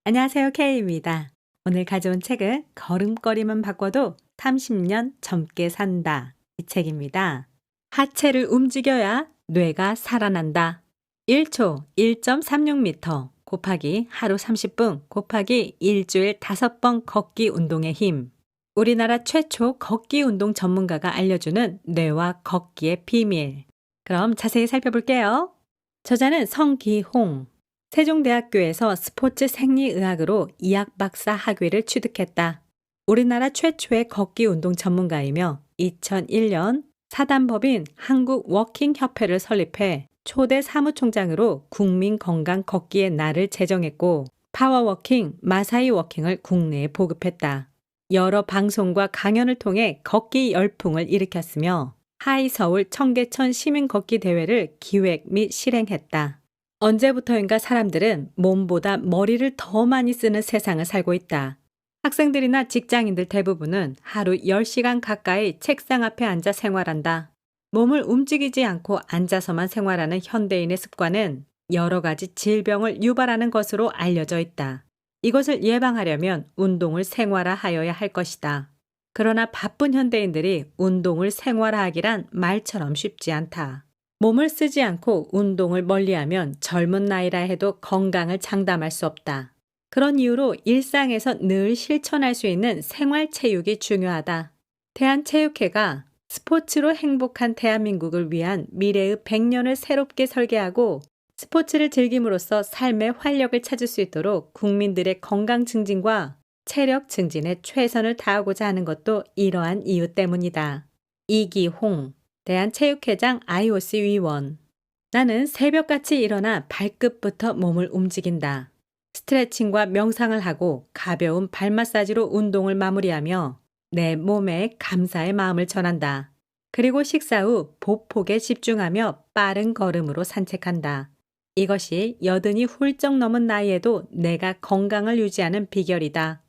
안녕하세요. K입니다. 오늘 가져온 책은 걸음걸이만 바꿔도 30년 젊게 산다. 이 책입니다. 하체를 움직여야 뇌가 살아난다. 1초 1.36m 곱하기 하루 30분 곱하기 일주일 5번 걷기 운동의 힘. 우리나라 최초 걷기 운동 전문가가 알려주는 뇌와 걷기의 비밀. 그럼 자세히 살펴볼게요. 저자는 성기홍. 세종대학교에서 스포츠 생리의학으로 의학 박사 학위를 취득했다. 우리나라 최초의 걷기 운동 전문가이며 2001년 사단법인 한국워킹협회를 설립해 초대 사무총장으로 국민건강 걷기의 날을 제정했고 파워워킹, 마사이 워킹을 국내에 보급했다. 여러 방송과 강연을 통해 걷기 열풍을 일으켰으며 하이서울 청계천 시민 걷기 대회를 기획 및 실행했다. 언제부터인가 사람들은 몸보다 머리를 더 많이 쓰는 세상을 살고 있다. 학생들이나 직장인들 대부분은 하루 10시간 가까이 책상 앞에 앉아 생활한다. 몸을 움직이지 않고 앉아서만 생활하는 현대인의 습관은 여러 가지 질병을 유발하는 것으로 알려져 있다. 이것을 예방하려면 운동을 생활화하여야 할 것이다. 그러나 바쁜 현대인들이 운동을 생활화하기란 말처럼 쉽지 않다. 몸을 쓰지 않고 운동을 멀리하면 젊은 나이라 해도 건강을 장담할 수 없다. 그런 이유로 일상에서 늘 실천할 수 있는 생활체육이 중요하다. 대한체육회가 스포츠로 행복한 대한민국을 위한 미래의 100년을 새롭게 설계하고 스포츠를 즐김으로써 삶의 활력을 찾을 수 있도록 국민들의 건강 증진과 체력 증진에 최선을 다하고자 하는 것도 이러한 이유 때문이다. 이기홍 대한체육회장 IOC 위원. 나는 새벽같이 일어나 발끝부터 몸을 움직인다. 스트레칭과 명상을 하고 가벼운 발 마사지로 운동을 마무리하며 내 몸에 감사의 마음을 전한다. 그리고 식사 후 보폭에 집중하며 빠른 걸음으로 산책한다. 이것이 여든이 훌쩍 넘은 나이에도 내가 건강을 유지하는 비결이다.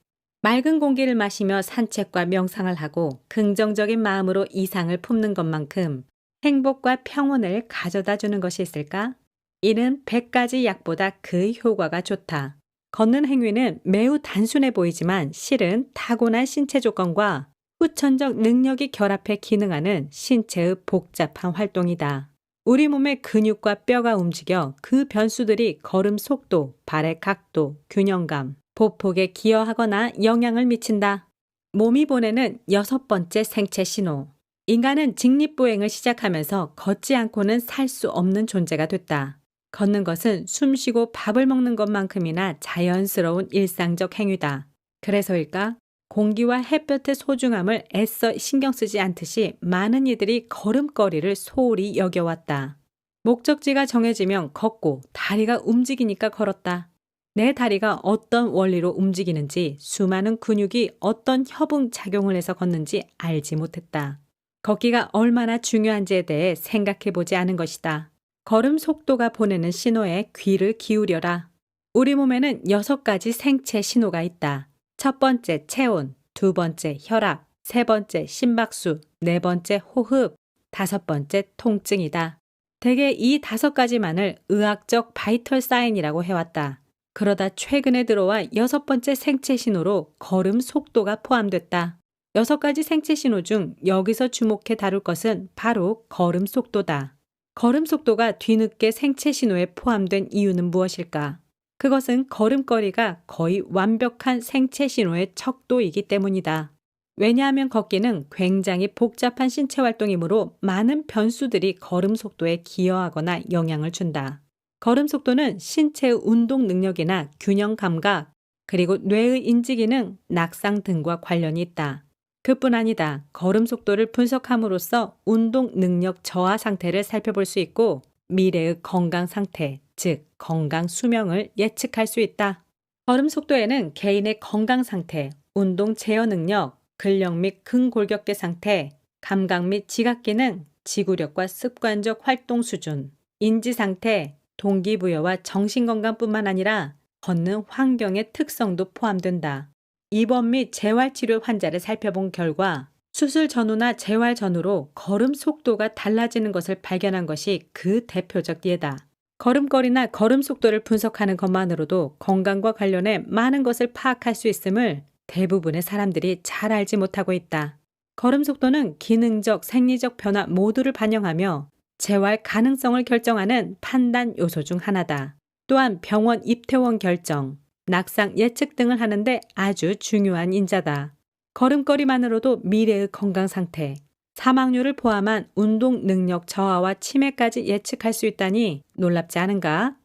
맑은 공기를 마시며 산책과 명상을 하고 긍정적인 마음으로 이상을 품는 것만큼 행복과 평온을 가져다 주는 것이 있을까? 이는 100가지 약보다 그 효과가 좋다. 걷는 행위는 매우 단순해 보이지만 실은 타고난 신체 조건과 후천적 능력이 결합해 기능하는 신체의 복잡한 활동이다. 우리 몸의 근육과 뼈가 움직여 그 변수들이 걸음 속도, 발의 각도, 균형감, 보폭에 기여하거나 영향을 미친다. 몸이 보내는 6번째 생체 신호. 인간은 직립보행을 시작하면서 걷지 않고는 살 수 없는 존재가 됐다. 걷는 것은 숨쉬고 밥을 먹는 것만큼이나 자연스러운 일상적 행위다. 그래서일까? 공기와 햇볕의 소중함을 애써 신경 쓰지 않듯이 많은 이들이 걸음걸이를 소홀히 여겨왔다. 목적지가 정해지면 걷고 다리가 움직이니까 걸었다. 내 다리가 어떤 원리로 움직이는지 수많은 근육이 어떤 협응 작용을 해서 걷는지 알지 못했다. 걷기가 얼마나 중요한지에 대해 생각해 보지 않은 것이다. 걸음 속도가 보내는 신호에 귀를 기울여라. 우리 몸에는 6가지 생체 신호가 있다. 첫 번째 체온, 두 번째 혈압, 세 번째 심박수, 네 번째 호흡, 5번째 통증이다. 대개 이 5가지만을 의학적 바이털 사인이라고 해왔다. 그러다 최근에 들어와 6번째 생체 신호로 걸음 속도가 포함됐다. 6가지 생체 신호 중 여기서 주목해 다룰 것은 바로 걸음 속도다. 걸음 속도가 뒤늦게 생체 신호에 포함된 이유는 무엇일까? 그것은 걸음걸이가 거의 완벽한 생체 신호의 척도이기 때문이다. 왜냐하면 걷기는 굉장히 복잡한 신체 활동이므로 많은 변수들이 걸음 속도에 기여하거나 영향을 준다. 걸음 속도는 신체의 운동 능력이나 균형 감각, 그리고 뇌의 인지 기능, 낙상 등과 관련이 있다. 그뿐 아니다. 걸음 속도를 분석함으로써 운동 능력 저하 상태를 살펴볼 수 있고 미래의 건강 상태, 즉 건강 수명을 예측할 수 있다. 걸음 속도에는 개인의 건강 상태, 운동 제어 능력, 근력 및 근골격계 상태, 감각 및 지각 기능, 지구력과 습관적 활동 수준, 인지 상태, 동기부여와 정신건강뿐만 아니라 걷는 환경의 특성도 포함된다. 입원 및 재활치료 환자를 살펴본 결과 수술 전후나 재활 전후로 걸음 속도가 달라지는 것을 발견한 것이 그 대표적 예다. 걸음걸이나 걸음 속도를 분석하는 것만으로도 건강과 관련해 많은 것을 파악할 수 있음을 대부분의 사람들이 잘 알지 못하고 있다. 걸음 속도는 기능적, 생리적 변화 모두를 반영하며 재활 가능성을 결정하는 판단 요소 중 하나다. 또한 병원 입퇴원 결정, 낙상 예측 등을 하는데 아주 중요한 인자다. 걸음걸이만으로도 미래의 건강 상태, 사망률을 포함한 운동 능력 저하와 치매까지 예측할 수 있다니 놀랍지 않은가?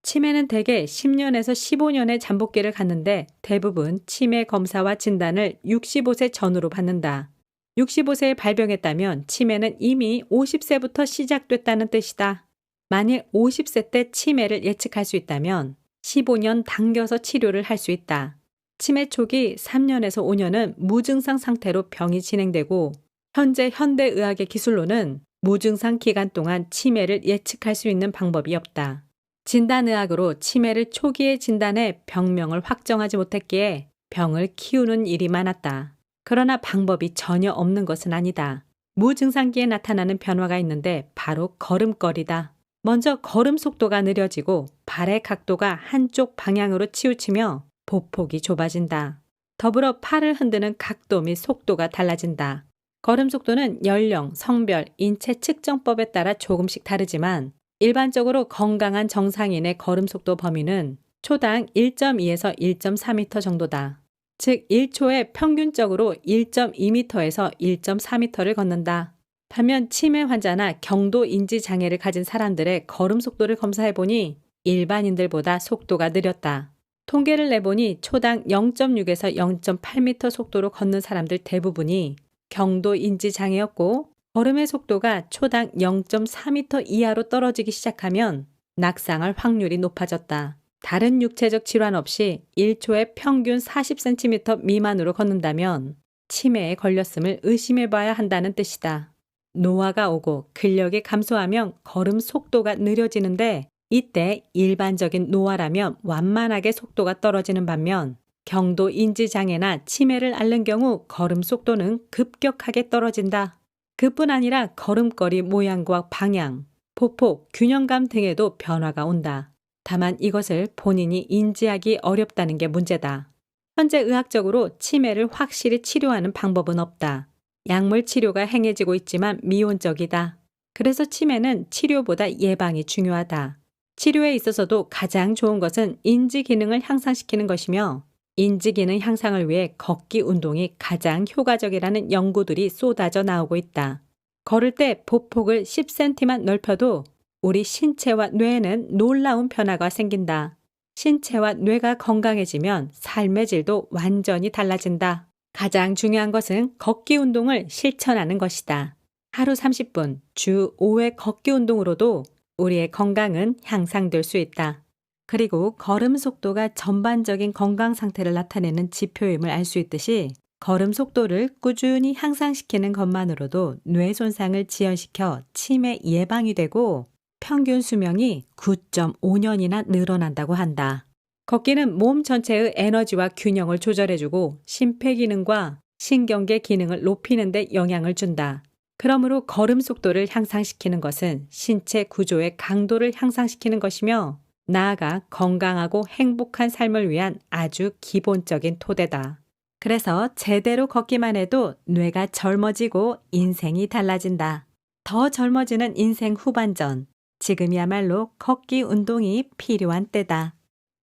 치매는 대개 10년에서 15년의 잠복기를 갖는데 대부분 치매 검사와 진단을 65세 전후로 받는다. 65세에 발병했다면 치매는 이미 50세부터 시작됐다는 뜻이다. 만일 50세 때 치매를 예측할 수 있다면 15년 당겨서 치료를 할 수 있다. 치매 초기 3년에서 5년은 무증상 상태로 병이 진행되고 현재 현대의학의 기술로는 무증상 기간 동안 치매를 예측할 수 있는 방법이 없다. 진단의학으로 치매를 초기에 진단해 병명을 확정하지 못했기에 병을 키우는 일이 많았다. 그러나 방법이 전혀 없는 것은 아니다. 무증상기에 나타나는 변화가 있는데 바로 걸음걸이다. 먼저 걸음 속도가 느려지고 발의 각도가 한쪽 방향으로 치우치며 보폭이 좁아진다. 더불어 팔을 흔드는 각도 및 속도가 달라진다. 걸음 속도는 연령, 성별, 인체 측정법에 따라 조금씩 다르지만 일반적으로 건강한 정상인의 걸음 속도 범위는 초당 1.2에서 1.4m 정도다. 즉 1초에 평균적으로 1.2m에서 1.4m를 걷는다. 반면 치매 환자나 경도 인지 장애를 가진 사람들의 걸음 속도를 검사해보니 일반인들보다 속도가 느렸다. 통계를 내보니 초당 0.6에서 0.8m 속도로 걷는 사람들 대부분이 경도 인지 장애였고 걸음의 속도가 초당 0.4m 이하로 떨어지기 시작하면 낙상할 확률이 높아졌다. 다른 육체적 질환 없이 1초에 평균 40cm 미만으로 걷는다면 치매에 걸렸음을 의심해봐야 한다는 뜻이다. 노화가 오고 근력이 감소하면 걸음 속도가 느려지는데 이때 일반적인 노화라면 완만하게 속도가 떨어지는 반면 경도 인지 장애나 치매를 앓는 경우 걸음 속도는 급격하게 떨어진다. 그뿐 아니라 걸음걸이 모양과 방향, 보폭, 균형감 등에도 변화가 온다. 다만 이것을 본인이 인지하기 어렵다는 게 문제다. 현재 의학적으로 치매를 확실히 치료하는 방법은 없다. 약물 치료가 행해지고 있지만 미온적이다. 그래서 치매는 치료보다 예방이 중요하다. 치료에 있어서도 가장 좋은 것은 인지 기능을 향상시키는 것이며 인지 기능 향상을 위해 걷기 운동이 가장 효과적이라는 연구들이 쏟아져 나오고 있다. 걸을 때 보폭을 10cm만 넓혀도 우리 신체와 뇌에는 놀라운 변화가 생긴다. 신체와 뇌가 건강해지면 삶의 질도 완전히 달라진다. 가장 중요한 것은 걷기 운동을 실천하는 것이다. 하루 30분, 주 5회 걷기 운동으로도 우리의 건강은 향상될 수 있다. 그리고 걸음 속도가 전반적인 건강 상태를 나타내는 지표임을 알 수 있듯이 걸음 속도를 꾸준히 향상시키는 것만으로도 뇌 손상을 지연시켜 치매 예방이 되고 평균 수명이 9.5년이나 늘어난다고 한다. 걷기는 몸 전체의 에너지와 균형을 조절해주고 심폐기능과 신경계 기능을 높이는 데 영향을 준다. 그러므로 걸음 속도를 향상시키는 것은 신체 구조의 강도를 향상시키는 것이며 나아가 건강하고 행복한 삶을 위한 아주 기본적인 토대다. 그래서 제대로 걷기만 해도 뇌가 젊어지고 인생이 달라진다. 더 젊어지는 인생 후반전, 지금이야말로 걷기 운동이 필요한 때다.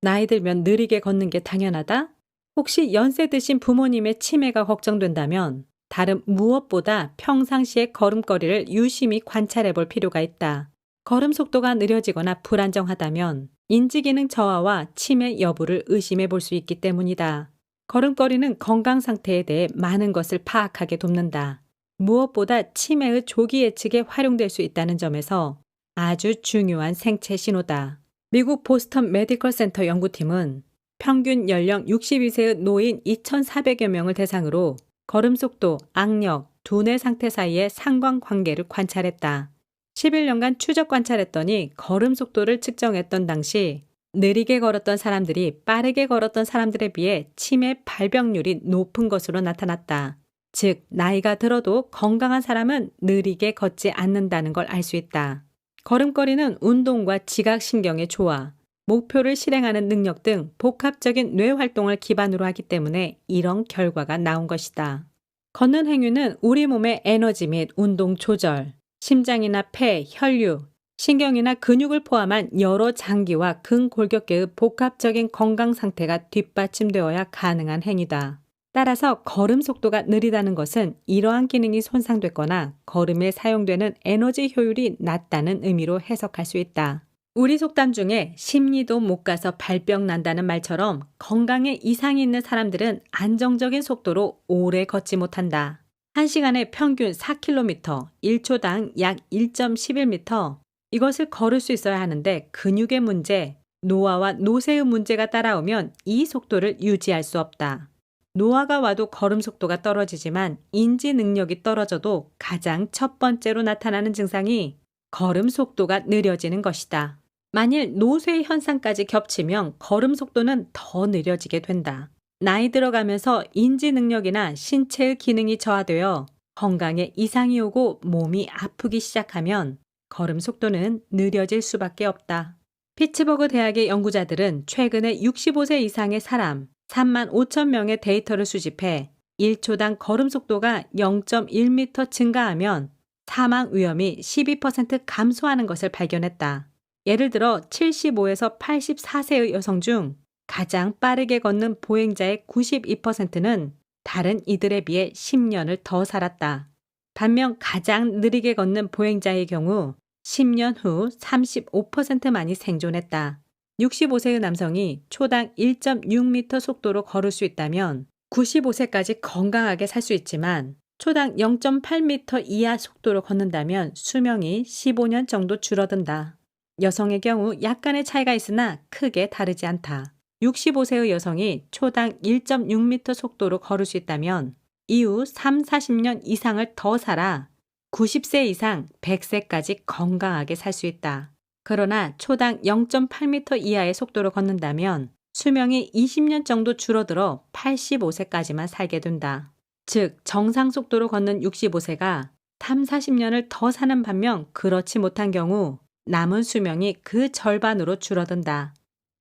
나이 들면 느리게 걷는 게 당연하다? 혹시 연세 드신 부모님의 치매가 걱정된다면 다른 무엇보다 평상시의 걸음걸이를 유심히 관찰해 볼 필요가 있다. 걸음 속도가 느려지거나 불안정하다면 인지기능 저하와 치매 여부를 의심해 볼 수 있기 때문이다. 걸음걸이는 건강 상태에 대해 많은 것을 파악하게 돕는다. 무엇보다 치매의 조기 예측에 활용될 수 있다는 점에서 아주 중요한 생체 신호다. 미국 보스턴 메디컬 센터 연구팀은 평균 연령 62세의 노인 2,400여 명을 대상으로 걸음 속도, 악력, 두뇌 상태 사이의 상관관계를 관찰했다. 11년간 추적 관찰했더니 걸음 속도를 측정했던 당시 느리게 걸었던 사람들이 빠르게 걸었던 사람들에 비해 치매 발병률이 높은 것으로 나타났다. 즉, 나이가 들어도 건강한 사람은 느리게 걷지 않는다는 걸 알 수 있다. 걸음걸이는 운동과 지각신경의 조화, 목표를 실행하는 능력 등 복합적인 뇌 활동을 기반으로 하기 때문에 이런 결과가 나온 것이다. 걷는 행위는 우리 몸의 에너지 및 운동 조절, 심장이나 폐, 혈류, 신경이나 근육을 포함한 여러 장기와 근골격계의 복합적인 건강 상태가 뒷받침되어야 가능한 행위다. 따라서 걸음 속도가 느리다는 것은 이러한 기능이 손상됐거나 걸음에 사용되는 에너지 효율이 낮다는 의미로 해석할 수 있다. 우리 속담 중에 심리도 못 가서 발병 난다는 말처럼 건강에 이상이 있는 사람들은 안정적인 속도로 오래 걷지 못한다. 1시간에 평균 4km, 1초당 약 1.11m, 이것을 걸을 수 있어야 하는데 근육의 문제, 노화와 노쇠의 문제가 따라오면 이 속도를 유지할 수 없다. 노화가 와도 걸음 속도가 떨어지지만 인지 능력이 떨어져도 가장 첫 번째로 나타나는 증상이 걸음 속도가 느려지는 것이다. 만일 노쇠 현상까지 겹치면 걸음 속도는 더 느려지게 된다. 나이 들어가면서 인지 능력이나 신체의 기능이 저하되어 건강에 이상이 오고 몸이 아프기 시작하면 걸음 속도는 느려질 수밖에 없다. 피츠버그 대학의 연구자들은 최근에 65세 이상의 사람 3만 5천 명의 데이터를 수집해 1초당 걸음 속도가 0.1m 증가하면 사망 위험이 12% 감소하는 것을 발견했다. 예를 들어 75에서 84세의 여성 중 가장 빠르게 걷는 보행자의 92%는 다른 이들에 비해 10년을 더 살았다. 반면 가장 느리게 걷는 보행자의 경우 10년 후 35%만이 생존했다. 65세의 남성이 초당 1.6m 속도로 걸을 수 있다면 95세까지 건강하게 살 수 있지만 초당 0.8m 이하 속도로 걷는다면 수명이 15년 정도 줄어든다. 여성의 경우 약간의 차이가 있으나 크게 다르지 않다. 65세의 여성이 초당 1.6m 속도로 걸을 수 있다면 이후 3, 40년 이상을 더 살아 90세 이상 100세까지 건강하게 살 수 있다. 그러나 초당 0.8m 이하의 속도로 걷는다면 수명이 20년 정도 줄어들어 85세까지만 살게 된다. 즉 정상 속도로 걷는 65세가 3, 40년을 더 사는 반면 그렇지 못한 경우 남은 수명이 그 절반으로 줄어든다.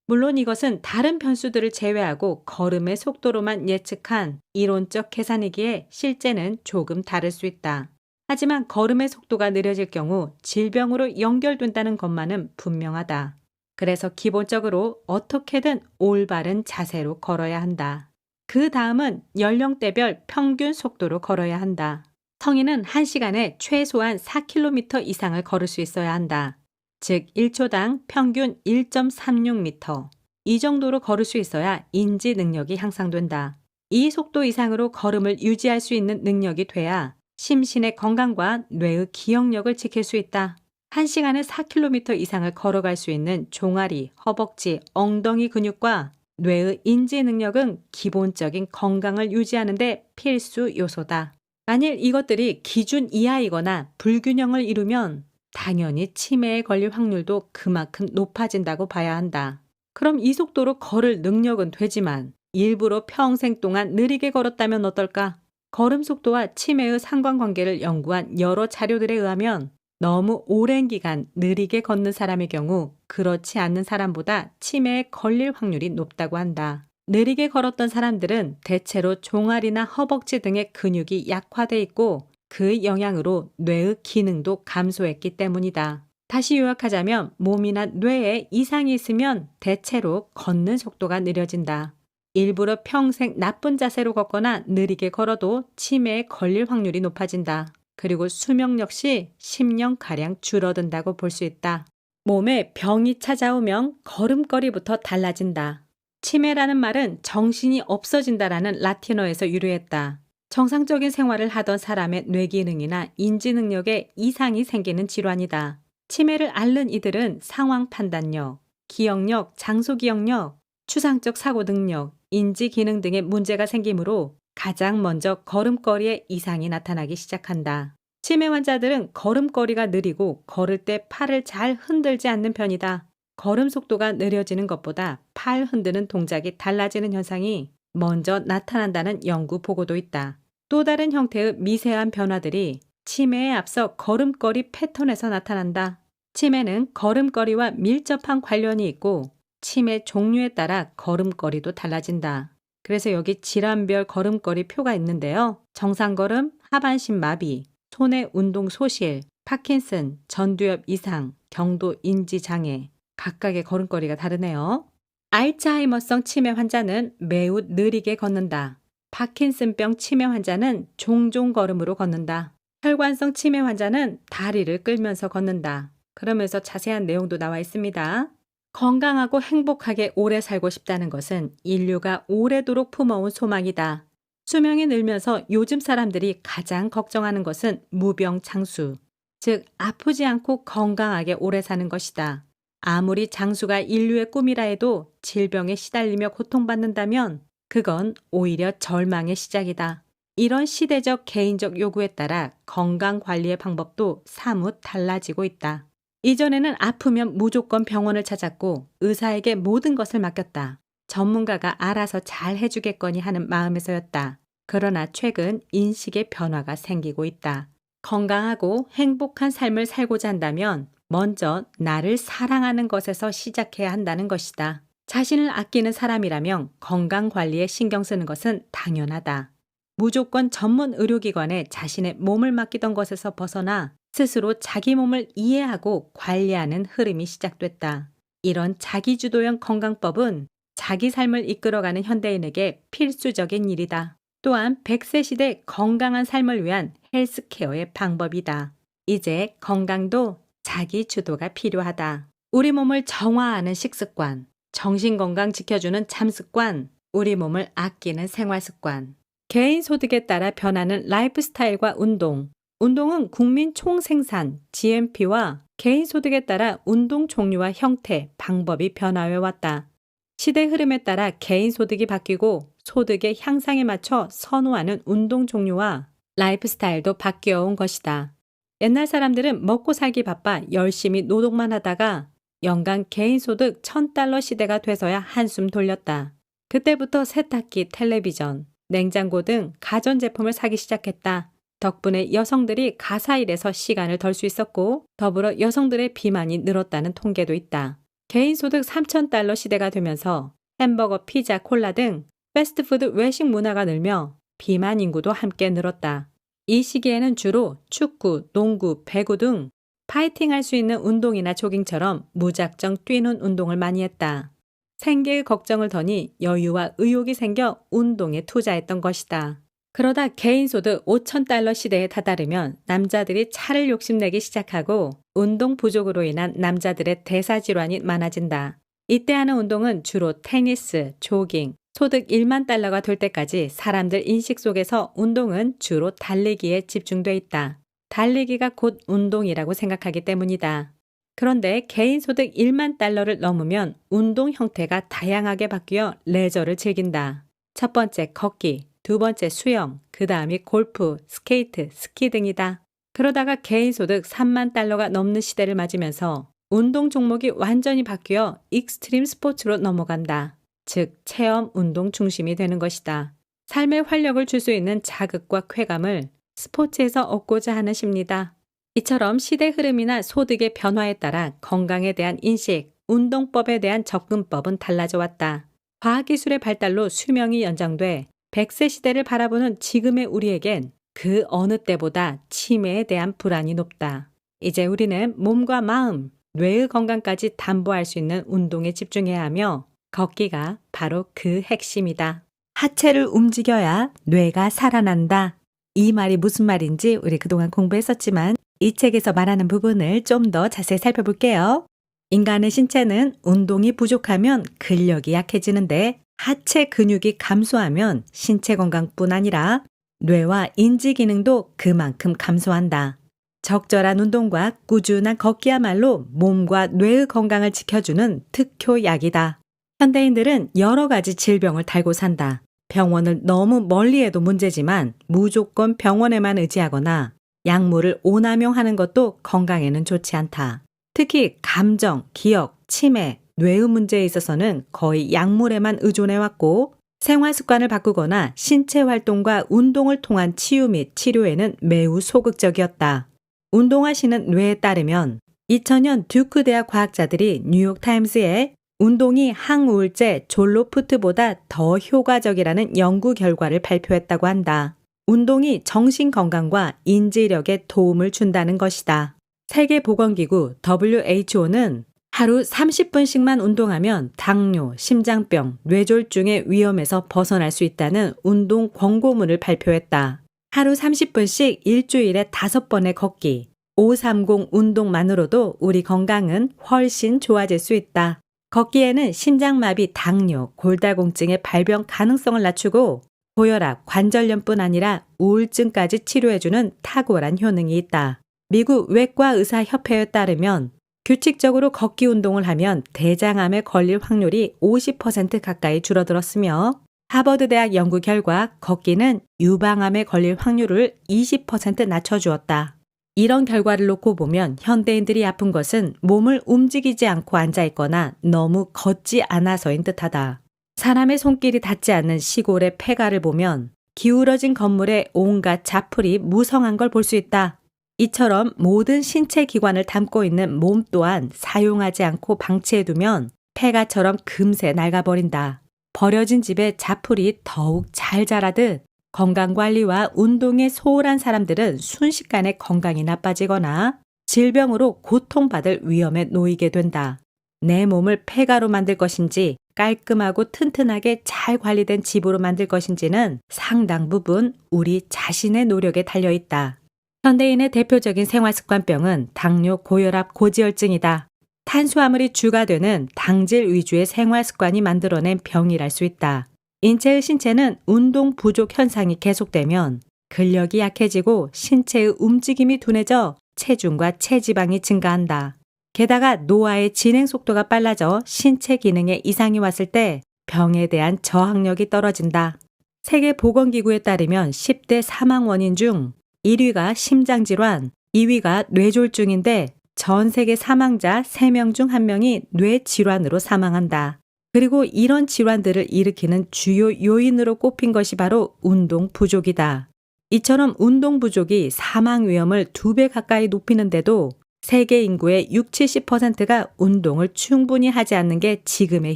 물론 이것은 다른 변수들을 제외하고 걸음의 속도로만 예측한 이론적 계산이기에 실제는 조금 다를 수 있다. 하지만 걸음의 속도가 느려질 경우 질병으로 연결된다는 것만은 분명하다. 그래서 기본적으로 어떻게든 올바른 자세로 걸어야 한다. 그 다음은 연령대별 평균 속도로 걸어야 한다. 성인은 1시간에 최소한 4km 이상을 걸을 수 있어야 한다. 즉 1초당 평균 1.36m. 이 정도로 걸을 수 있어야 인지 능력이 향상된다. 이 속도 이상으로 걸음을 유지할 수 있는 능력이 돼야 심신의 건강과 뇌의 기억력을 지킬 수 있다. 1시간에 4km 이상을 걸어갈 수 있는 종아리, 허벅지, 엉덩이 근육과 뇌의 인지 능력은 기본적인 건강을 유지하는 데 필수 요소다. 만일 이것들이 기준 이하이거나 불균형을 이루면 당연히 치매에 걸릴 확률도 그만큼 높아진다고 봐야 한다. 그럼 이 속도로 걸을 능력은 되지만 일부러 평생 동안 느리게 걸었다면 어떨까? 걸음 속도와 치매의 상관관계를 연구한 여러 자료들에 의하면 너무 오랜 기간 느리게 걷는 사람의 경우 그렇지 않는 사람보다 치매에 걸릴 확률이 높다고 한다. 느리게 걸었던 사람들은 대체로 종아리나 허벅지 등의 근육이 약화돼 있고 그 영향으로 뇌의 기능도 감소했기 때문이다. 다시 요약하자면 몸이나 뇌에 이상이 있으면 대체로 걷는 속도가 느려진다. 일부러 평생 나쁜 자세로 걷거나 느리게 걸어도 치매에 걸릴 확률이 높아진다. 그리고 수명 역시 10년가량 줄어든다고 볼 수 있다. 몸에 병이 찾아오면 걸음걸이부터 달라진다. 치매라는 말은 정신이 없어진다라는 라틴어에서 유래했다. 정상적인 생활을 하던 사람의 뇌기능이나 인지능력에 이상이 생기는 질환이다. 치매를 앓는 이들은 상황 판단력, 기억력, 장소 기억력, 추상적 사고 능력, 인지 기능 등의 문제가 생기므로 가장 먼저 걸음걸이에 이상이 나타나기 시작한다. 치매 환자들은 걸음걸이가 느리고 걸을 때 팔을 잘 흔들지 않는 편이다. 걸음 속도가 느려지는 것보다 팔 흔드는 동작이 달라지는 현상이 먼저 나타난다는 연구 보고도 있다. 또 다른 형태의 미세한 변화들이 치매에 앞서 걸음걸이 패턴에서 나타난다. 치매는 걸음걸이와 밀접한 관련이 있고 치매 종류에 따라 걸음걸이도 달라진다. 그래서 여기 질환별 걸음걸이 표가 있는데요. 정상걸음, 하반신 마비, 손의 운동 소실, 파킨슨, 전두엽 이상, 경도 인지 장애. 각각의 걸음걸이가 다르네요. 알츠하이머성 치매 환자는 매우 느리게 걷는다. 파킨슨병 치매 환자는 종종 걸음으로 걷는다. 혈관성 치매 환자는 다리를 끌면서 걷는다. 그러면서 자세한 내용도 나와 있습니다. 건강하고 행복하게 오래 살고 싶다는 것은 인류가 오래도록 품어온 소망이다. 수명이 늘면서 요즘 사람들이 가장 걱정하는 것은 무병장수, 즉 아프지 않고 건강하게 오래 사는 것이다. 아무리 장수가 인류의 꿈이라 해도 질병에 시달리며 고통받는다면 그건 오히려 절망의 시작이다. 이런 시대적 개인적 요구에 따라 건강 관리의 방법도 사뭇 달라지고 있다. 이전에는 아프면 무조건 병원을 찾았고 의사에게 모든 것을 맡겼다. 전문가가 알아서 잘 해주겠거니 하는 마음에서였다. 그러나 최근 인식의 변화가 생기고 있다. 건강하고 행복한 삶을 살고자 한다면 먼저 나를 사랑하는 것에서 시작해야 한다는 것이다. 자신을 아끼는 사람이라면 건강 관리에 신경 쓰는 것은 당연하다. 무조건 전문 의료기관에 자신의 몸을 맡기던 것에서 벗어나 스스로 자기 몸을 이해하고 관리하는 흐름이 시작됐다. 이런 자기주도형 건강법은 자기 삶을 이끌어가는 현대인에게 필수적인 일이다. 또한 100세 시대 건강한 삶을 위한 헬스케어의 방법이다. 이제 건강도 자기 주도가 필요하다. 우리 몸을 정화하는 식습관, 정신건강 지켜주는 잠습관, 우리 몸을 아끼는 생활습관, 개인 소득에 따라 변하는 라이프 스타일과 운동. 운동은 국민 총생산, GNP와 개인 소득에 따라 운동 종류와 형태, 방법이 변화해 왔다. 시대 흐름에 따라 개인 소득이 바뀌고 소득의 향상에 맞춰 선호하는 운동 종류와 라이프 스타일도 바뀌어 온 것이다. 옛날 사람들은 먹고 살기 바빠 열심히 노동만 하다가 연간 개인 소득 $1000 시대가 돼서야 한숨 돌렸다. 그때부터 세탁기, 텔레비전, 냉장고 등 가전제품을 사기 시작했다. 덕분에 여성들이 가사일에서 시간을 덜 수 있었고 더불어 여성들의 비만이 늘었다는 통계도 있다. 개인소득 $3000 시대가 되면서 햄버거, 피자, 콜라 등 패스트푸드 외식 문화가 늘며 비만 인구도 함께 늘었다. 이 시기에는 주로 축구, 농구, 배구 등 파이팅할 수 있는 운동이나 조깅처럼 무작정 뛰는 운동을 많이 했다. 생계의 걱정을 더니 여유와 의욕이 생겨 운동에 투자했던 것이다. 그러다 개인소득 $5000 시대에 다다르면 남자들이 차를 욕심내기 시작하고 운동 부족으로 인한 남자들의 대사질환이 많아진다. 이때 하는 운동은 주로 테니스, 조깅, 소득 $10,000가 될 때까지 사람들 인식 속에서 운동은 주로 달리기에 집중돼 있다. 달리기가 곧 운동이라고 생각하기 때문이다. 그런데 개인소득 $10,000,000를 넘으면 운동 형태가 다양하게 바뀌어 레저를 즐긴다. 첫 번째 걷기, 두 번째 수영, 그 다음이 골프, 스케이트, 스키 등이다. 그러다가 개인소득 $30,000가 넘는 시대를 맞으면서 운동 종목이 완전히 바뀌어 익스트림 스포츠로 넘어간다. 즉 체험 운동 중심이 되는 것이다. 삶에 활력을 줄 수 있는 자극과 쾌감을 스포츠에서 얻고자 하는 심리다. 이처럼 시대 흐름이나 소득의 변화에 따라 건강에 대한 인식, 운동법에 대한 접근법은 달라져 왔다. 과학기술의 발달로 수명이 연장돼 100세 시대를 바라보는 지금의 우리에겐 그 어느 때보다 치매에 대한 불안이 높다. 이제 우리는 몸과 마음, 뇌의 건강까지 담보할 수 있는 운동에 집중해야 하며 걷기가 바로 그 핵심이다. 하체를 움직여야 뇌가 살아난다. 이 말이 무슨 말인지 우리 그동안 공부했었지만 이 책에서 말하는 부분을 좀 더 자세히 살펴볼게요. 인간의 신체는 운동이 부족하면 근력이 약해지는데 하체 근육이 감소하면 신체 건강뿐 아니라 뇌와 인지 기능도 그만큼 감소한다. 적절한 운동과 꾸준한 걷기야말로 몸과 뇌의 건강을 지켜주는 특효약이다. 현대인들은 여러 가지 질병을 달고 산다. 병원을 너무 멀리해도 문제지만 무조건 병원에만 의지하거나 약물을 오남용하는 것도 건강에는 좋지 않다. 특히 감정, 기억, 치매, 뇌의 문제에 있어서는 거의 약물에만 의존해왔고 생활 습관을 바꾸거나 신체 활동과 운동을 통한 치유 및 치료에는 매우 소극적이었다. 운동하시는 뇌에 따르면 2000년 듀크 대학 과학자들이 뉴욕타임스에 운동이 항우울제 졸로푸트보다 더 효과적이라는 연구 결과를 발표했다고 한다. 운동이 정신 건강과 인지력에 도움을 준다는 것이다. 세계보건기구 WHO는 하루 30분씩만 운동하면 당뇨, 심장병, 뇌졸중의 위험에서 벗어날 수 있다는 운동 권고문을 발표했다. 하루 30분씩 일주일에 5번의 걷기, 530 운동만으로도 우리 건강은 훨씬 좋아질 수 있다. 걷기에는 심장마비, 당뇨, 골다공증의 발병 가능성을 낮추고 고혈압, 관절염뿐 아니라 우울증까지 치료해주는 탁월한 효능이 있다. 미국 외과의사협회에 따르면 규칙적으로 걷기 운동을 하면 대장암에 걸릴 확률이 50% 가까이 줄어들었으며 하버드 대학 연구 결과 걷기는 유방암에 걸릴 확률을 20% 낮춰주었다. 이런 결과를 놓고 보면 현대인들이 아픈 것은 몸을 움직이지 않고 앉아있거나 너무 걷지 않아서인 듯하다. 사람의 손길이 닿지 않는 시골의 폐가를 보면 기울어진 건물에 온갖 자풀이 무성한 걸 볼 수 있다. 이처럼 모든 신체 기관을 담고 있는 몸 또한 사용하지 않고 방치해두면 폐가처럼 금세 낡아버린다. 버려진 집에 자풀이 더욱 잘 자라듯 건강관리와 운동에 소홀한 사람들은 순식간에 건강이 나빠지거나 질병으로 고통받을 위험에 놓이게 된다. 내 몸을 폐가로 만들 것인지 깔끔하고 튼튼하게 잘 관리된 집으로 만들 것인지는 상당 부분 우리 자신의 노력에 달려있다. 현대인의 대표적인 생활습관병은 당뇨, 고혈압, 고지혈증이다. 탄수화물이 주가 되는 당질 위주의 생활습관이 만들어낸 병이랄 수 있다. 인체의 신체는 운동 부족 현상이 계속되면 근력이 약해지고 신체의 움직임이 둔해져 체중과 체지방이 증가한다. 게다가 노화의 진행 속도가 빨라져 신체 기능에 이상이 왔을 때 병에 대한 저항력이 떨어진다. 세계보건기구에 따르면 10대 사망 원인 중 1위가 심장질환, 2위가 뇌졸중인데 전 세계 사망자 3명 중 1명이 뇌질환으로 사망한다. 그리고 이런 질환들을 일으키는 주요 요인으로 꼽힌 것이 바로 운동 부족이다. 이처럼 운동 부족이 사망 위험을 2배 가까이 높이는데도 세계 인구의 60-70%가 운동을 충분히 하지 않는 게 지금의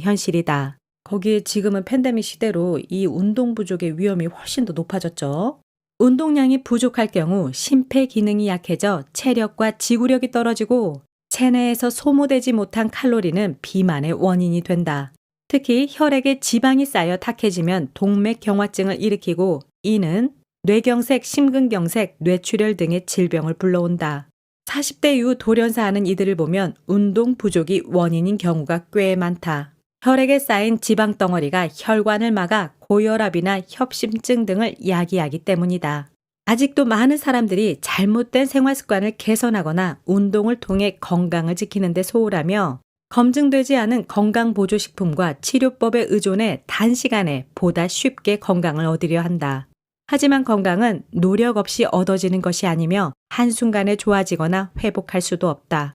현실이다. 거기에 지금은 팬데믹 시대로 이 운동 부족의 위험이 훨씬 더 높아졌죠. 운동량이 부족할 경우 심폐 기능이 약해져 체력과 지구력이 떨어지고 체내에서 소모되지 못한 칼로리는 비만의 원인이 된다. 특히 혈액에 지방이 쌓여 탁해지면 동맥경화증을 일으키고 이는 뇌경색, 심근경색, 뇌출혈 등의 질병을 불러온다. 40대 이후 돌연사하는 이들을 보면 운동 부족이 원인인 경우가 꽤 많다. 혈액에 쌓인 지방 덩어리가 혈관을 막아 고혈압이나 협심증 등을 야기하기 때문이다. 아직도 많은 사람들이 잘못된 생활 습관을 개선하거나 운동을 통해 건강을 지키는 데 소홀하며 검증되지 않은 건강보조식품과 치료법에 의존해 단시간에 보다 쉽게 건강을 얻으려 한다. 하지만 건강은 노력 없이 얻어지는 것이 아니며 한순간에 좋아지거나 회복할 수도 없다.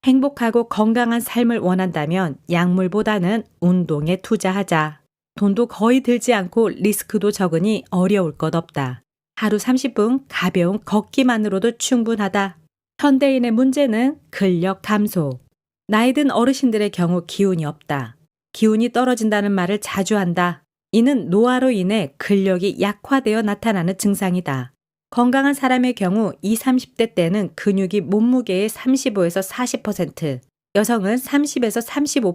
행복하고 건강한 삶을 원한다면 약물보다는 운동에 투자하자. 돈도 거의 들지 않고 리스크도 적으니 어려울 것 없다. 하루 30분 가벼운 걷기만으로도 충분하다. 현대인의 문제는 근력 감소. 나이 든 어르신들의 경우 기운이 없다. 기운이 떨어진다는 말을 자주 한다. 이는 노화로 인해 근력이 약화되어 나타나는 증상이다. 건강한 사람의 경우 20, 30대 때는 근육이 몸무게의 35에서 40%, 여성은 30에서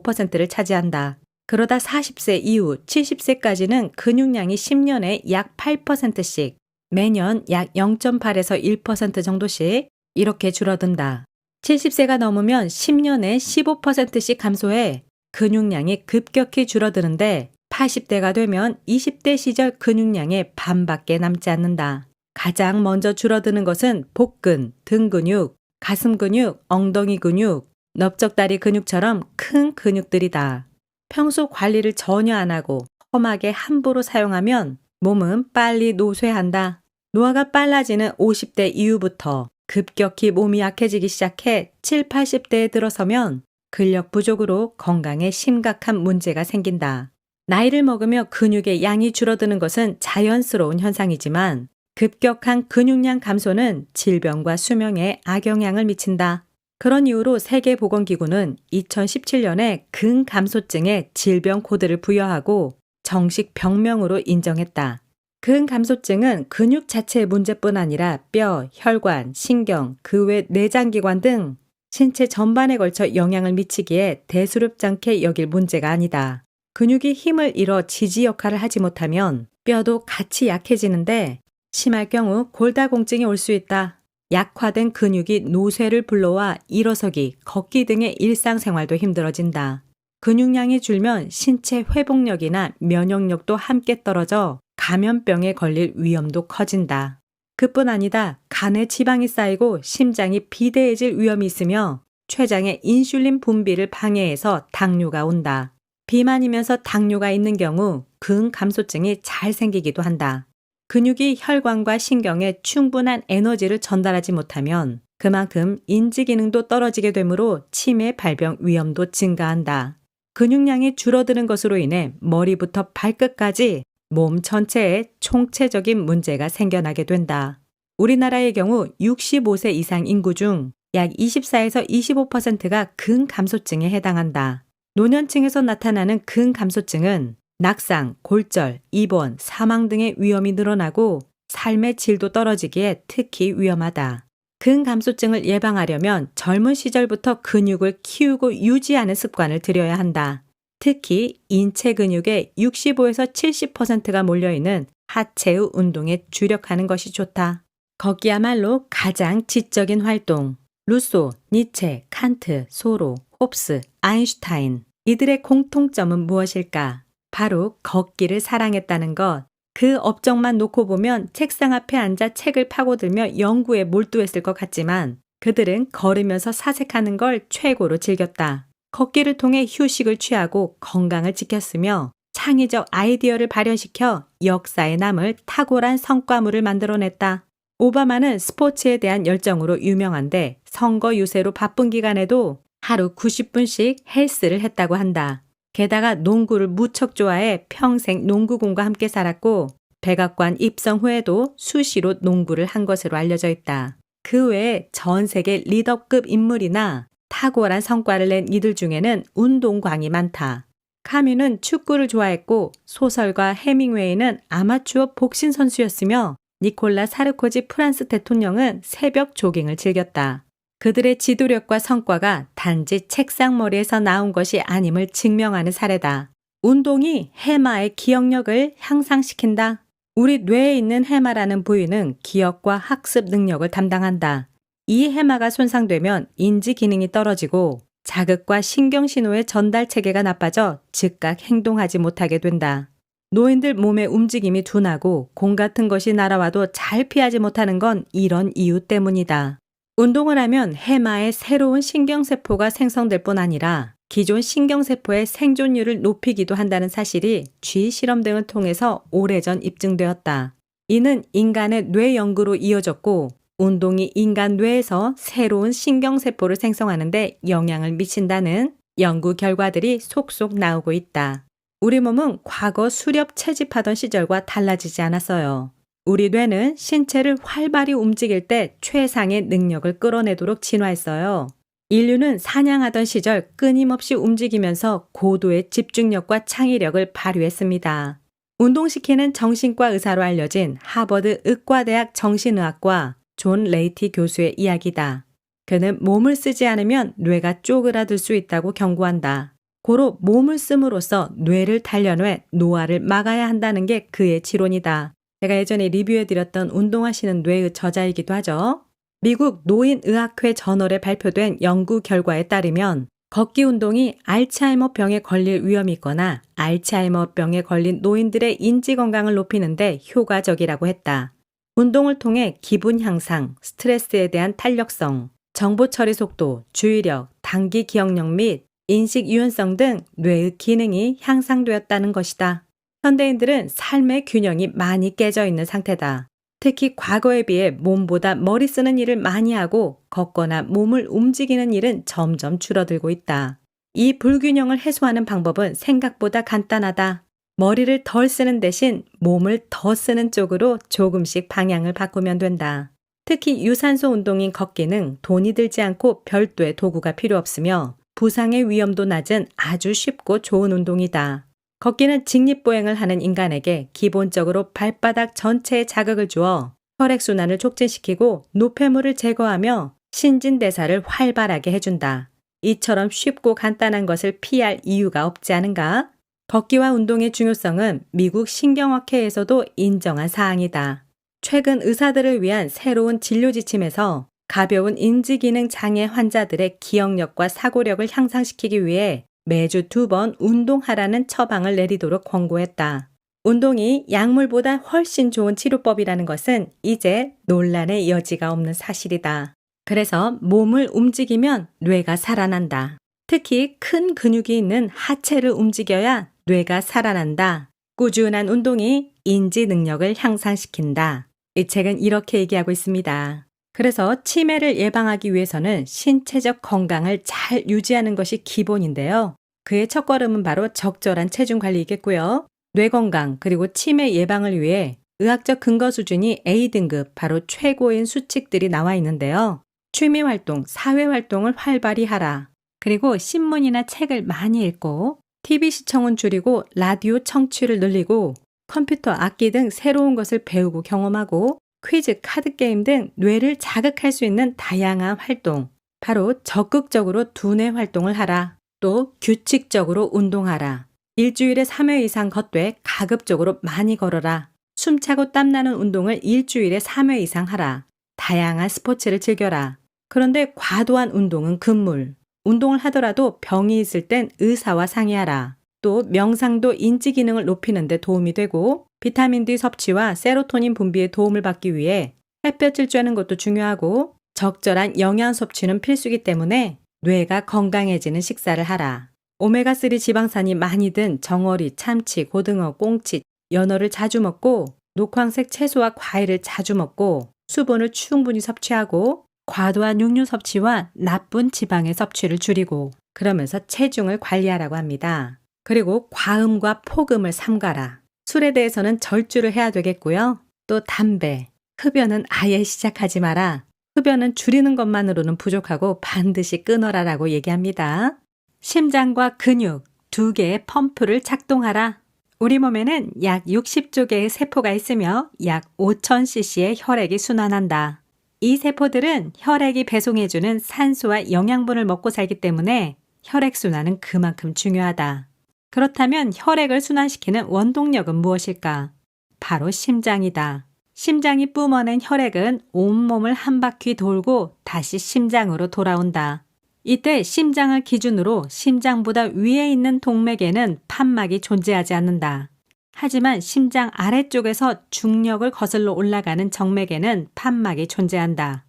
35%를 차지한다. 그러다 40세 이후 70세까지는 근육량이 10년에 약 8%씩, 매년 약 0.8에서 1% 정도씩 이렇게 줄어든다. 70세가 넘으면 10년에 15%씩 감소해 근육량이 급격히 줄어드는데 80대가 되면 20대 시절 근육량의 반밖에 남지 않는다. 가장 먼저 줄어드는 것은 복근, 등 근육, 가슴 근육, 엉덩이 근육, 넓적다리 근육처럼 큰 근육들이다. 평소 관리를 전혀 안 하고 험하게 함부로 사용하면 몸은 빨리 노쇠한다. 노화가 빨라지는 50대 이후부터 급격히 몸이 약해지기 시작해 7, 80대에 들어서면 근력 부족으로 건강에 심각한 문제가 생긴다. 나이를 먹으며 근육의 양이 줄어드는 것은 자연스러운 현상이지만 급격한 근육량 감소는 질병과 수명에 악영향을 미친다. 그런 이유로 세계보건기구는 2017년에 근감소증에 질병 코드를 부여하고 정식 병명으로 인정했다. 근감소증은 근육 자체의 문제뿐 아니라 뼈, 혈관, 신경, 그 외 내장기관 등 신체 전반에 걸쳐 영향을 미치기에 대수롭지 않게 여길 문제가 아니다. 근육이 힘을 잃어 지지 역할을 하지 못하면 뼈도 같이 약해지는데 심할 경우 골다공증이 올 수 있다. 약화된 근육이 노쇠를 불러와 일어서기, 걷기 등의 일상생활도 힘들어진다. 근육량이 줄면 신체 회복력이나 면역력도 함께 떨어져 감염병에 걸릴 위험도 커진다. 그뿐 아니다. 간에 지방이 쌓이고 심장이 비대해질 위험이 있으며 췌장의 인슐린 분비를 방해해서 당뇨가 온다. 비만이면서 당뇨가 있는 경우 근감소증이 잘 생기기도 한다. 근육이 혈관과 신경에 충분한 에너지를 전달하지 못하면 그만큼 인지 기능도 떨어지게 되므로 치매 발병 위험도 증가한다. 근육량이 줄어드는 것으로 인해 머리부터 발끝까지 몸 전체에 총체적인 문제가 생겨나게 된다. 우리나라의 경우 65세 이상 인구 중 약 24에서 25%가 근감소증에 해당한다. 노년층에서 나타나는 근감소증은 낙상, 골절, 입원, 사망 등의 위험이 늘어나고 삶의 질도 떨어지기에 특히 위험하다. 근감소증을 예방하려면 젊은 시절부터 근육을 키우고 유지하는 습관을 들여야 한다. 특히 인체 근육의 65에서 70%가 몰려있는 하체의 운동에 주력하는 것이 좋다. 걷기야말로 가장 지적인 활동. 루소, 니체, 칸트, 소로, 홉스, 아인슈타인. 이들의 공통점은 무엇일까? 바로 걷기를 사랑했다는 것. 그 업적만 놓고 보면 책상 앞에 앉아 책을 파고들며 연구에 몰두했을 것 같지만 그들은 걸으면서 사색하는 걸 최고로 즐겼다. 걷기를 통해 휴식을 취하고 건강을 지켰으며 창의적 아이디어를 발현시켜 역사에 남을 탁월한 성과물을 만들어냈다. 오바마는 스포츠에 대한 열정으로 유명한데 선거 유세로 바쁜 기간에도 하루 90분씩 헬스를 했다고 한다. 게다가 농구를 무척 좋아해 평생 농구공과 함께 살았고 백악관 입성 후에도 수시로 농구를 한 것으로 알려져 있다. 그 외에 전 세계 리더급 인물이나 탁월한 성과를 낸 이들 중에는 운동광이 많다. 카뮤는 축구를 좋아했고 소설가 해밍웨이는 아마추어 복싱 선수였으며 니콜라 사르코지 프랑스 대통령은 새벽 조깅을 즐겼다. 그들의 지도력과 성과가 단지 책상머리에서 나온 것이 아님을 증명하는 사례다. 운동이 해마의 기억력을 향상시킨다. 우리 뇌에 있는 해마라는 부위는 기억과 학습 능력을 담당한다. 이 해마가 손상되면 인지 기능이 떨어지고 자극과 신경신호의 전달 체계가 나빠져 즉각 행동하지 못하게 된다. 노인들 몸의 움직임이 둔하고 공 같은 것이 날아와도 잘 피하지 못하는 건 이런 이유 때문이다. 운동을 하면 해마에 새로운 신경세포가 생성될 뿐 아니라 기존 신경세포의 생존율을 높이기도 한다는 사실이 쥐 실험 등을 통해서 오래전 입증되었다. 이는 인간의 뇌 연구로 이어졌고 운동이 인간 뇌에서 새로운 신경세포를 생성하는 데 영향을 미친다는 연구 결과들이 속속 나오고 있다. 우리 몸은 과거 수렵 채집하던 시절과 달라지지 않았어요. 우리 뇌는 신체를 활발히 움직일 때 최상의 능력을 끌어내도록 진화했어요. 인류는 사냥하던 시절 끊임없이 움직이면서 고도의 집중력과 창의력을 발휘했습니다. 운동시키는 정신과 의사로 알려진 하버드 의과대학 정신의학과 존 레이티 교수의 이야기다. 그는 몸을 쓰지 않으면 뇌가 쪼그라들 수 있다고 경고한다. 고로 몸을 씀으로써 뇌를 단련해 노화를 막아야 한다는 게 그의 지론이다. 제가 예전에 리뷰해드렸던 운동하시는 뇌의 저자이기도 하죠. 미국 노인의학회 저널에 발표된 연구 결과에 따르면 걷기 운동이 알츠하이머 병에 걸릴 위험이 있거나 알츠하이머 병에 걸린 노인들의 인지 건강을 높이는 데 효과적이라고 했다. 운동을 통해 기분 향상, 스트레스에 대한 탄력성, 정보 처리 속도, 주의력, 단기 기억력 및 인식 유연성 등 뇌의 기능이 향상되었다는 것이다. 현대인들은 삶의 균형이 많이 깨져 있는 상태다. 특히 과거에 비해 몸보다 머리 쓰는 일을 많이 하고 걷거나 몸을 움직이는 일은 점점 줄어들고 있다. 이 불균형을 해소하는 방법은 생각보다 간단하다. 머리를 덜 쓰는 대신 몸을 더 쓰는 쪽으로 조금씩 방향을 바꾸면 된다. 특히 유산소 운동인 걷기는 돈이 들지 않고 별도의 도구가 필요 없으며 부상의 위험도 낮은 아주 쉽고 좋은 운동이다. 걷기는 직립보행을 하는 인간에게 기본적으로 발바닥 전체에 자극을 주어 혈액순환을 촉진시키고 노폐물을 제거하며 신진대사를 활발하게 해준다. 이처럼 쉽고 간단한 것을 피할 이유가 없지 않은가? 걷기와 운동의 중요성은 미국 신경학회에서도 인정한 사항이다. 최근 의사들을 위한 새로운 진료 지침에서 가벼운 인지기능 장애 환자들의 기억력과 사고력을 향상시키기 위해 매주 2번 운동하라는 처방을 내리도록 권고했다. 운동이 약물보다 훨씬 좋은 치료법이라는 것은 이제 논란의 여지가 없는 사실이다. 그래서 몸을 움직이면 뇌가 살아난다. 특히 큰 근육이 있는 하체를 움직여야 뇌가 살아난다. 꾸준한 운동이 인지 능력을 향상시킨다. 이 책은 이렇게 얘기하고 있습니다. 그래서 치매를 예방하기 위해서는 신체적 건강을 잘 유지하는 것이 기본인데요. 그의 첫걸음은 바로 적절한 체중 관리이겠고요. 뇌 건강 그리고 치매 예방을 위해 의학적 근거 수준이 A등급 바로 최고인 수칙들이 나와 있는데요. 취미 활동, 사회 활동을 활발히 하라. 그리고 신문이나 책을 많이 읽고 TV 시청은 줄이고 라디오 청취를 늘리고 컴퓨터, 악기 등 새로운 것을 배우고 경험하고 퀴즈, 카드 게임 등 뇌를 자극할 수 있는 다양한 활동, 바로 적극적으로 두뇌 활동을 하라. 또 규칙적으로 운동하라. 일주일에 3회 이상 걷되 가급적으로 많이 걸어라. 숨차고 땀나는 운동을 일주일에 3회 이상 하라. 다양한 스포츠를 즐겨라. 그런데 과도한 운동은 금물. 운동을 하더라도 병이 있을 땐 의사와 상의하라. 또 명상도 인지 기능을 높이는 데 도움이 되고 비타민 D 섭취와 세로토닌 분비에 도움을 받기 위해 햇볕을 쬐는 것도 중요하고 적절한 영양 섭취는 필수이기 때문에 뇌가 건강해지는 식사를 하라. 오메가3 지방산이 많이 든 정어리, 참치, 고등어, 꽁치, 연어를 자주 먹고 녹황색 채소와 과일을 자주 먹고 수분을 충분히 섭취하고 과도한 육류 섭취와 나쁜 지방의 섭취를 줄이고 그러면서 체중을 관리하라고 합니다. 그리고 과음과 폭음을 삼가라. 술에 대해서는 절주를 해야 되겠고요. 또 담배, 흡연은 아예 시작하지 마라. 흡연은 줄이는 것만으로는 부족하고 반드시 끊어라라고 얘기합니다. 심장과 근육, 2개의 펌프를 작동하라. 우리 몸에는 약 60조 개의 세포가 있으며 약 5,000cc의 혈액이 순환한다. 이 세포들은 혈액이 배송해주는 산소와 영양분을 먹고 살기 때문에 혈액순환은 그만큼 중요하다. 그렇다면 혈액을 순환시키는 원동력은 무엇일까? 바로 심장이다. 심장이 뿜어낸 혈액은 온몸을 한 바퀴 돌고 다시 심장으로 돌아온다. 이때 심장을 기준으로 심장보다 위에 있는 동맥에는 판막이 존재하지 않는다. 하지만 심장 아래쪽에서 중력을 거슬러 올라가는 정맥에는 판막이 존재한다.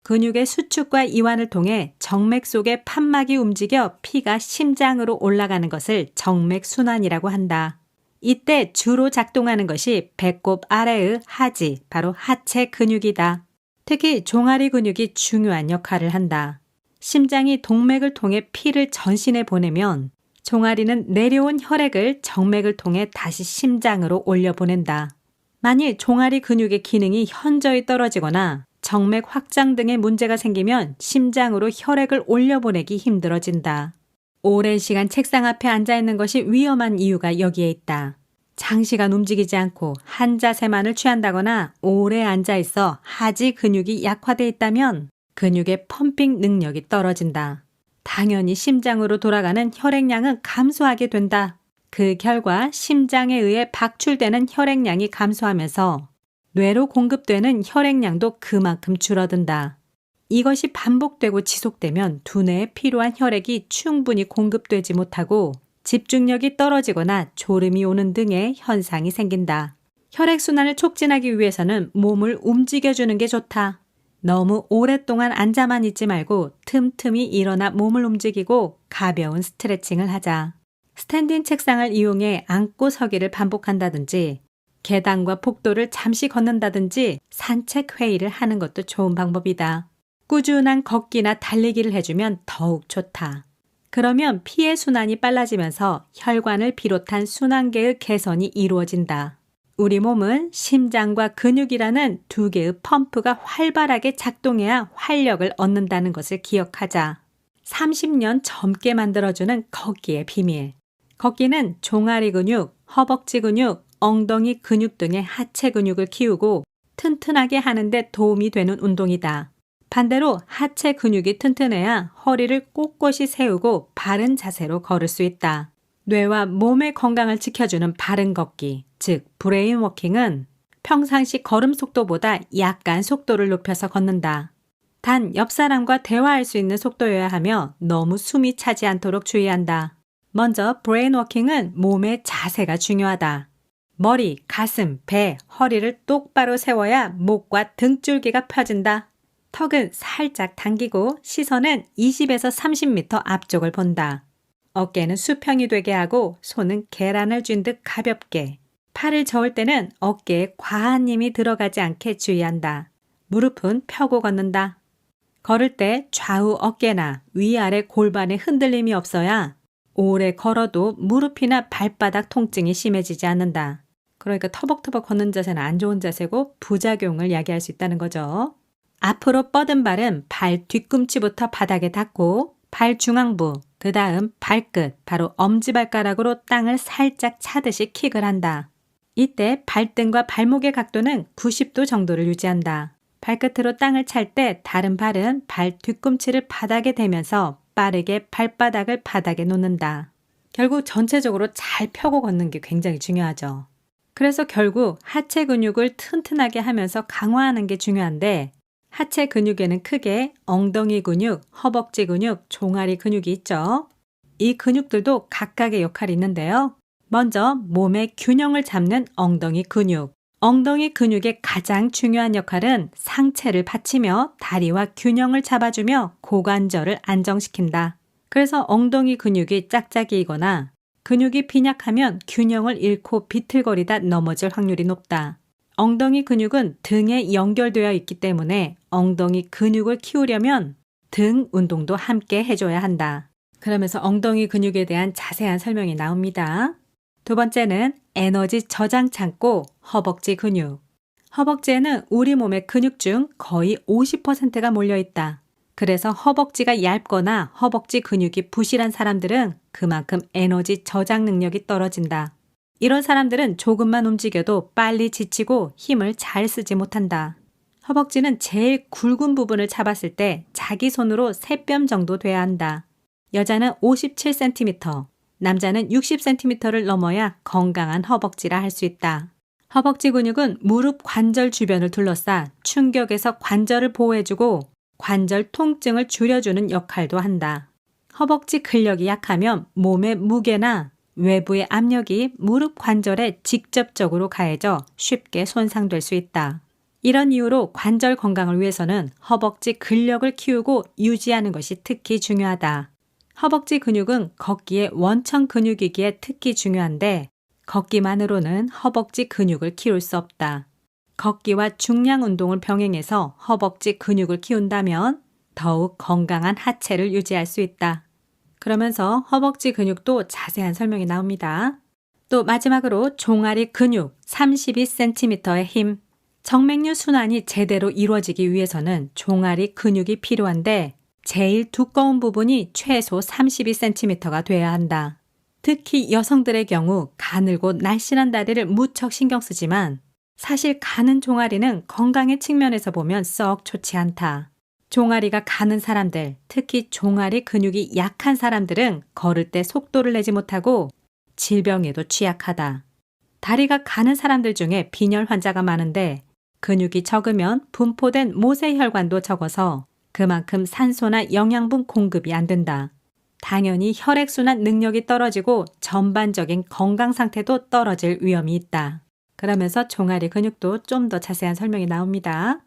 근육의 수축과 이완을 통해 정맥 속의 판막이 움직여 피가 심장으로 올라가는 것을 정맥순환이라고 한다. 이때 주로 작동하는 것이 배꼽 아래의 하지, 바로 하체 근육이다. 특히 종아리 근육이 중요한 역할을 한다. 심장이 동맥을 통해 피를 전신에 보내면 종아리는 내려온 혈액을 정맥을 통해 다시 심장으로 올려보낸다. 만일 종아리 근육의 기능이 현저히 떨어지거나 정맥 확장 등의 문제가 생기면 심장으로 혈액을 올려보내기 힘들어진다. 오랜 시간 책상 앞에 앉아있는 것이 위험한 이유가 여기에 있다. 장시간 움직이지 않고 한 자세만을 취한다거나 오래 앉아있어 하지 근육이 약화돼 있다면 근육의 펌핑 능력이 떨어진다. 당연히 심장으로 돌아가는 혈액량은 감소하게 된다. 그 결과 심장에 의해 박출되는 혈액량이 감소하면서 뇌로 공급되는 혈액량도 그만큼 줄어든다. 이것이 반복되고 지속되면 두뇌에 필요한 혈액이 충분히 공급되지 못하고 집중력이 떨어지거나 졸음이 오는 등의 현상이 생긴다. 혈액순환을 촉진하기 위해서는 몸을 움직여주는 게 좋다. 너무 오랫동안 앉아만 있지 말고 틈틈이 일어나 몸을 움직이고 가벼운 스트레칭을 하자. 스탠딩 책상을 이용해 앉고 서기를 반복한다든지 계단과 복도를 잠시 걷는다든지 산책 회의를 하는 것도 좋은 방법이다. 꾸준한 걷기나 달리기를 해주면 더욱 좋다. 그러면 피의 순환이 빨라지면서 혈관을 비롯한 순환계의 개선이 이루어진다. 우리 몸은 심장과 근육이라는 두 개의 펌프가 활발하게 작동해야 활력을 얻는다는 것을 기억하자. 30년 젊게 만들어주는 걷기의 비밀. 걷기는 종아리 근육, 허벅지 근육, 엉덩이 근육 등의 하체 근육을 키우고 튼튼하게 하는 데 도움이 되는 운동이다. 반대로 하체 근육이 튼튼해야 허리를 꼿꼿이 세우고 바른 자세로 걸을 수 있다. 뇌와 몸의 건강을 지켜주는 바른 걷기, 즉 브레인 워킹은 평상시 걸음 속도보다 약간 속도를 높여서 걷는다. 단 옆 사람과 대화할 수 있는 속도여야 하며 너무 숨이 차지 않도록 주의한다. 먼저 브레인 워킹은 몸의 자세가 중요하다. 머리, 가슴, 배, 허리를 똑바로 세워야 목과 등줄기가 펴진다. 턱은 살짝 당기고 시선은 20에서 30m 앞쪽을 본다. 어깨는 수평이 되게 하고 손은 계란을 쥔 듯 가볍게. 팔을 저을 때는 어깨에 과한 힘이 들어가지 않게 주의한다. 무릎은 펴고 걷는다. 걸을 때 좌우 어깨나 위아래 골반에 흔들림이 없어야 오래 걸어도 무릎이나 발바닥 통증이 심해지지 않는다. 그러니까 터벅터벅 걷는 자세는 안 좋은 자세고 부작용을 야기할 수 있다는 거죠. 앞으로 뻗은 발은 발 뒤꿈치부터 바닥에 닿고 발 중앙부, 그 다음 발끝, 바로 엄지발가락으로 땅을 살짝 차듯이 킥을 한다. 이때 발등과 발목의 각도는 90도 정도를 유지한다. 발끝으로 땅을 찰 때 다른 발은 발 뒤꿈치를 바닥에 대면서 빠르게 발바닥을 바닥에 놓는다. 결국 전체적으로 잘 펴고 걷는 게 굉장히 중요하죠. 그래서 결국 하체 근육을 튼튼하게 하면서 강화하는 게 중요한데 하체 근육에는 크게 엉덩이 근육, 허벅지 근육, 종아리 근육이 있죠. 이 근육들도 각각의 역할이 있는데요. 먼저 몸의 균형을 잡는 엉덩이 근육. 엉덩이 근육의 가장 중요한 역할은 상체를 받치며 다리와 균형을 잡아주며 고관절을 안정시킨다. 그래서 엉덩이 근육이 짝짝이거나 근육이 빈약하면 균형을 잃고 비틀거리다 넘어질 확률이 높다. 엉덩이 근육은 등에 연결되어 있기 때문에 엉덩이 근육을 키우려면 등 운동도 함께 해줘야 한다. 그러면서 엉덩이 근육에 대한 자세한 설명이 나옵니다. 두 번째는 에너지 저장 창고 허벅지 근육. 허벅지에는 우리 몸의 근육 중 거의 50%가 몰려있다. 그래서 허벅지가 얇거나 허벅지 근육이 부실한 사람들은 그만큼 에너지 저장 능력이 떨어진다. 이런 사람들은 조금만 움직여도 빨리 지치고 힘을 잘 쓰지 못한다. 허벅지는 제일 굵은 부분을 잡았을 때 자기 손으로 3뼘 정도 돼야 한다. 여자는 57cm, 남자는 60cm를 넘어야 건강한 허벅지라 할 수 있다. 허벅지 근육은 무릎 관절 주변을 둘러싸 충격에서 관절을 보호해주고 관절 통증을 줄여주는 역할도 한다. 허벅지 근력이 약하면 몸의 무게나 외부의 압력이 무릎 관절에 직접적으로 가해져 쉽게 손상될 수 있다. 이런 이유로 관절 건강을 위해서는 허벅지 근력을 키우고 유지하는 것이 특히 중요하다. 허벅지 근육은 걷기의 원천 근육이기에 특히 중요한데 걷기만으로는 허벅지 근육을 키울 수 없다. 걷기와 중량 운동을 병행해서 허벅지 근육을 키운다면 더욱 건강한 하체를 유지할 수 있다. 그러면서 허벅지 근육도 자세한 설명이 나옵니다. 또 마지막으로 종아리 근육 32cm의 힘. 정맥류 순환이 제대로 이루어지기 위해서는 종아리 근육이 필요한데 제일 두꺼운 부분이 최소 32cm가 돼야 한다. 특히 여성들의 경우 가늘고 날씬한 다리를 무척 신경 쓰지만 사실 가는 종아리는 건강의 측면에서 보면 썩 좋지 않다. 종아리가 가는 사람들, 특히 종아리 근육이 약한 사람들은 걸을 때 속도를 내지 못하고 질병에도 취약하다. 다리가 가는 사람들 중에 빈혈 환자가 많은데 근육이 적으면 분포된 모세혈관도 적어서 그만큼 산소나 영양분 공급이 안 된다. 당연히 혈액순환 능력이 떨어지고 전반적인 건강 상태도 떨어질 위험이 있다. 그러면서 종아리 근육도 좀 더 자세한 설명이 나옵니다.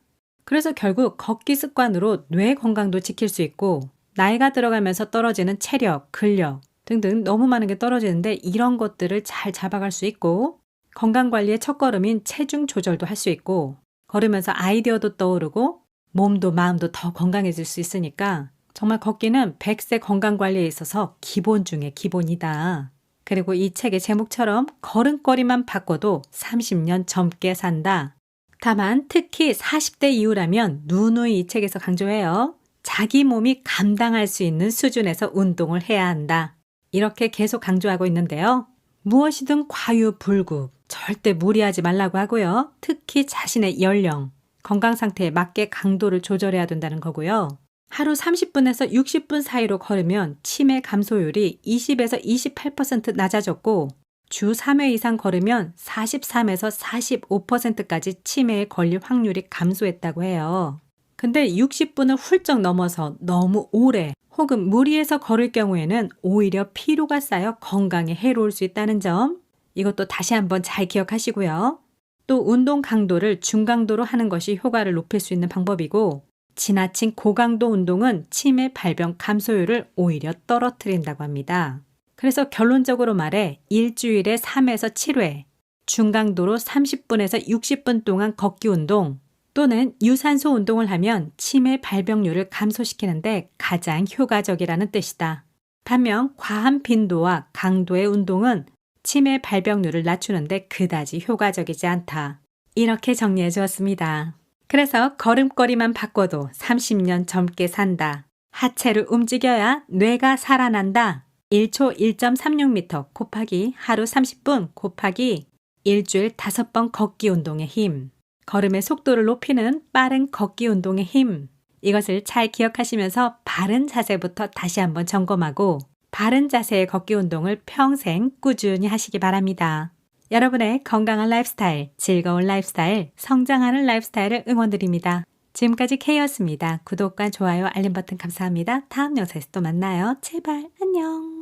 그래서 결국 걷기 습관으로 뇌 건강도 지킬 수 있고 나이가 들어가면서 떨어지는 체력, 근력 등등 너무 많은 게 떨어지는데 이런 것들을 잘 잡아갈 수 있고 건강관리의 첫걸음인 체중 조절도 할 수 있고 걸으면서 아이디어도 떠오르고 몸도 마음도 더 건강해질 수 있으니까 정말 걷기는 100세 건강관리에 있어서 기본 중에 기본이다. 그리고 이 책의 제목처럼 걸음걸이만 바꿔도 30년 젊게 산다. 다만 특히 40대 이후라면 누누이 이 책에서 강조해요. 자기 몸이 감당할 수 있는 수준에서 운동을 해야 한다. 이렇게 계속 강조하고 있는데요. 무엇이든 과유불급, 절대 무리하지 말라고 하고요. 특히 자신의 연령, 건강 상태에 맞게 강도를 조절해야 된다는 거고요. 하루 30분에서 60분 사이로 걸으면 치매 감소율이 20에서 28% 낮아졌고 주 3회 이상 걸으면 43에서 45%까지 치매에 걸릴 확률이 감소했다고 해요. 근데 60분을 훌쩍 넘어서 너무 오래 혹은 무리해서 걸을 경우에는 오히려 피로가 쌓여 건강에 해로울 수 있다는 점, 이것도 다시 한번 잘 기억하시고요. 또 운동 강도를 중강도로 하는 것이 효과를 높일 수 있는 방법이고 지나친 고강도 운동은 치매 발병 감소율을 오히려 떨어뜨린다고 합니다. 그래서 결론적으로 말해 일주일에 3에서 7회, 중강도로 30분에서 60분 동안 걷기 운동 또는 유산소 운동을 하면 치매 발병률을 감소시키는데 가장 효과적이라는 뜻이다. 반면 과한 빈도와 강도의 운동은 치매 발병률을 낮추는데 그다지 효과적이지 않다. 이렇게 정리해 주었습니다. 그래서 걸음걸이만 바꿔도 30년 젊게 산다. 하체를 움직여야 뇌가 살아난다. 1초 1.36m 곱하기 하루 30분 곱하기 일주일 5번 걷기 운동의 힘. 걸음의 속도를 높이는 빠른 걷기 운동의 힘. 이것을 잘 기억하시면서 바른 자세부터 다시 한번 점검하고 바른 자세의 걷기 운동을 평생 꾸준히 하시기 바랍니다. 여러분의 건강한 라이프스타일, 즐거운 라이프스타일, 성장하는 라이프스타일을 응원드립니다. 지금까지 K였습니다. 구독과 좋아요, 알림 버튼 감사합니다. 다음 영상에서 또 만나요. 제발 안녕.